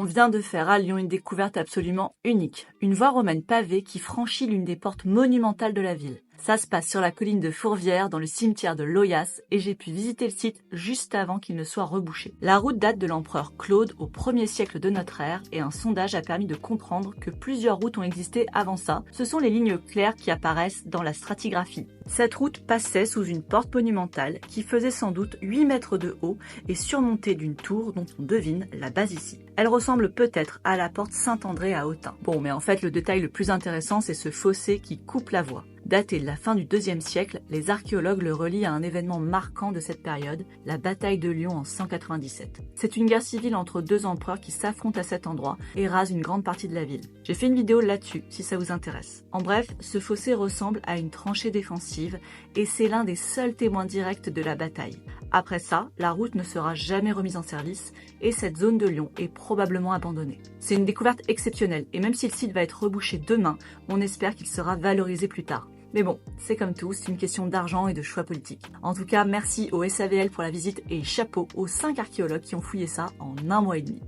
vient de faire à Lyon une découverte absolument unique. Une voie romaine pavée qui franchit l'une des portes monumentales de la ville. Ça se passe sur la colline de Fourvière, dans le cimetière de Loyasse, et j'ai pu visiter le site juste avant qu'il ne soit rebouché. La route date de l'empereur Claude au 1er siècle de notre ère, et un sondage a permis de comprendre que plusieurs routes ont existé avant ça. Ce sont les lignes claires qui apparaissent dans la stratigraphie. Cette route passait sous une porte monumentale qui faisait sans doute 8 mètres de haut et surmontée d'une tour dont on devine la base ici. Elle ressemble peut-être à la porte Saint-André à Autun. Bon, mais en fait, le détail le plus intéressant, c'est ce fossé qui coupe la voie. Daté de la fin du IIe siècle, les archéologues le relient à un événement marquant de cette période, la bataille de Lyon en 197. C'est une guerre civile entre deux empereurs qui s'affrontent à cet endroit et rasent une grande partie de la ville. J'ai fait une vidéo là-dessus, si ça vous intéresse. En bref, ce fossé ressemble à une tranchée défensive et c'est l'un des seuls témoins directs de la bataille. Après ça, la route ne sera jamais remise en service et cette zone de Lyon est probablement abandonnée. C'est une découverte exceptionnelle et même si le site va être rebouché demain, on espère qu'il sera valorisé plus tard. Mais bon, c'est comme tout, c'est une question d'argent et de choix politiques. En tout cas, merci au SAVL pour la visite et chapeau aux 5 archéologues qui ont fouillé ça en 1 mois et demi.